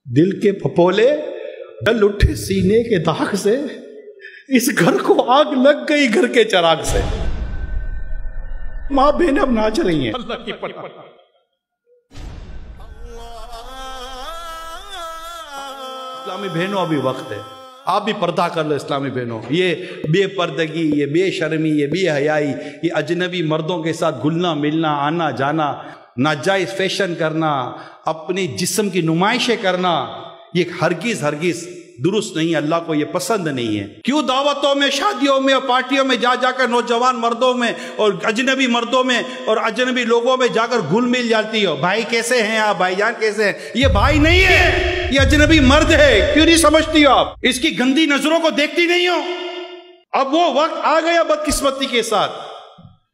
دل کے پھپولے جل اٹھے سینے کے داغ سے، اس گھر کو آگ لگ گئی گھر کے چراغ سے۔ ماں بہنیں اب ناچ رہی ہیں اللہ کی پناہ۔ اسلامی بہنوں ابھی وقت ہے، آپ بھی پردہ کر لو اسلامی بہنوں۔ یہ بے پردگی، یہ بے شرمی، یہ بے حیائی، یہ اجنبی مردوں کے ساتھ گھلنا ملنا، آنا جانا، ناجائز فیشن کرنا، اپنی جسم کی نمائشیں کرنا، یہ ہرگز درست نہیں، اللہ کو یہ پسند نہیں ہے۔ کیوں دعوتوں میں، شادیوں میں اور پارٹیوں میں جا جا کر نوجوان مردوں میں اور اجنبی مردوں میں اور اجنبی لوگوں میں جا کر گھل مل جاتی ہو؟ بھائی کیسے ہیں آپ؟ بھائی جان کیسے ہیں؟ یہ بھائی نہیں ہے، یہ اجنبی مرد ہے۔ کیوں نہیں سمجھتی ہو آپ؟ اس کی گندی نظروں کو دیکھتی نہیں ہو؟ اب وہ وقت آ گیا بدقسمتی کے ساتھ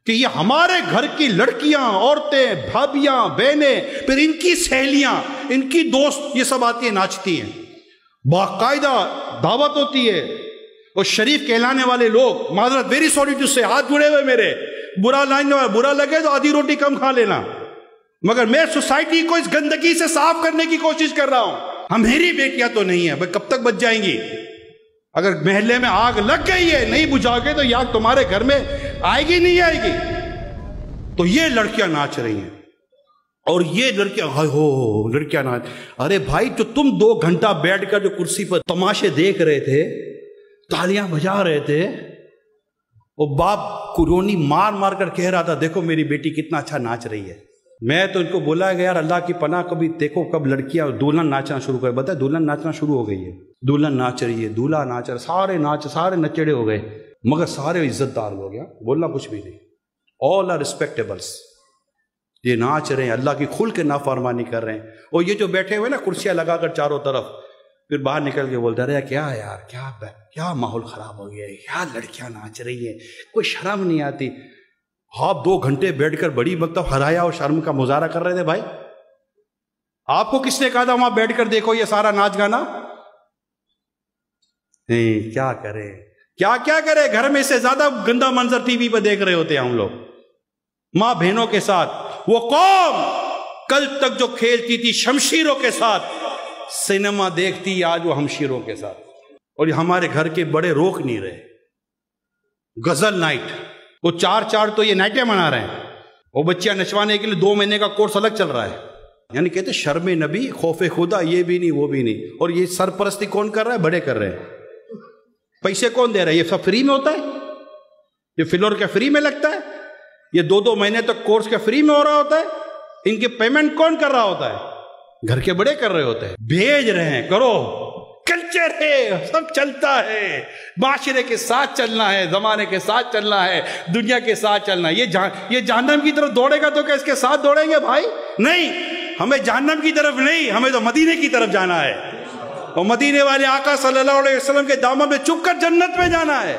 کہ یہ ہمارے گھر کی لڑکیاں، عورتیں، بھابیاں، بہنیں، پھر ان کی سہیلیاں، ان کی دوست، یہ سب آتی ہیں ناچتی ہیں، باقاعدہ دعوت ہوتی ہے، اور شریف کہلانے والے لوگ، معذرت ویری سوری ٹو سے، ہاتھ جڑے ہوئے میرے، برا لگے تو آدھی روٹی کم کھا لینا، مگر میں سوسائٹی کو اس گندگی سے صاف کرنے کی کوشش کر رہا ہوں۔ میری بیٹیاں تو نہیں ہیں، کب تک بچ جائیں گی؟ اگر محلے میں آگ لگ گئی ہے، نہیں بجھا کے، تو یہ آگ تمہارے گھر میں آئے گی نہیں آئے گی؟ تو یہ لڑکیاں ناچ رہی ہیں، اور یہ لڑکیاں ناچ۔ ارے بھائی، جو تم 2 گھنٹہ بیٹھ کر جو کرسی پر تماشے دیکھ رہے تھے، تالیاں بجا رہے تھے، وہ باپ کرونی مار مار کر کہہ رہا تھا دیکھو میری بیٹی کتنا اچھا ناچ رہی ہے۔ میں تو ان کو بولا ہے کہ یار اللہ کی پناہ، کبھی دیکھو کب لڑکیاں دلہن ناچنا شروع کرے۔ بتائے دلہن ناچنا شروع ہو گئی ہے، دلہن ناچ رہی ہے، دولہا ناچ رہا، سارے نچڑے ہو گئے، مگر سارے عزت دار ہو گیا، بولنا کچھ بھی نہیں، all are respectables۔ یہ ناچ رہے ہیں، اللہ کی کھل کے نافرمانی کر رہے ہیں، اور یہ جو بیٹھے ہوئے نا کرسیاں لگا کر چاروں طرف، پھر باہر نکل کے بولتے رہے کیا یار، کیا ماحول خراب ہو گیا ہے، کیا لڑکیاں ناچ رہی ہیں، کوئی شرم نہیں آتی۔ آپ 2 گھنٹے بیٹھ کر بڑی مطلب حیا اور شرم کا مظاہرہ کر رہے تھے بھائی؟ آپ کو کس نے کہا تھا وہاں بیٹھ کر دیکھو یہ سارا ناچ گانا؟ نہیں، کیا کرے، گھر میں سے زیادہ گندا منظر ٹی وی پہ دیکھ رہے ہوتے ہیں ہم لوگ، ماں بہنوں کے ساتھ۔ وہ قوم کل تک جو کھیلتی تھی شمشیروں کے ساتھ، سینما دیکھتی آج وہ ہمشیروں کے ساتھ، اور یہ ہمارے گھر کے بڑے روک نہیں رہے۔ غزل نائٹ، وہ 4 تو یہ نائٹیں منا رہے ہیں، وہ بچیاں نچوانے کے لیے 2 مہینے کا کورس الگ چل رہا ہے، یعنی کہتے شرم نبی، خوف خدا، یہ بھی نہیں وہ بھی نہیں۔ اور یہ سرپرستی کون کر رہا ہے؟ بڑے کر رہے ہیں۔ پیسے کون دے رہا ہے؟ یہ سب فری میں ہوتا ہے، یہ فلور کا فری میں لگتا ہے، یہ 2 مہینے تک کورس کا فری میں ہو رہا ہوتا ہے، ان کی پیمنٹ کون کر رہا ہوتا ہے؟ گھر کے بڑے کر رہے ہوتے ہیں، بھیج رہے ہیں کرو، کلچر ہے، سب چلتا ہے، معاشرے کے ساتھ چلنا ہے، زمانے کے ساتھ چلنا ہے، دنیا کے ساتھ چلنا ہے۔ یہ جہنم کی طرف دوڑے گا تو کیا اس کے ساتھ دوڑیں گے بھائی؟ نہیں، ہمیں جہنم کی طرف نہیں، ہمیں تو مدینے کی طرف جانا ہے، اور مدینے والے آقا صلی اللہ علیہ وسلم کے دامن میں چپ کر جنت میں جانا ہے۔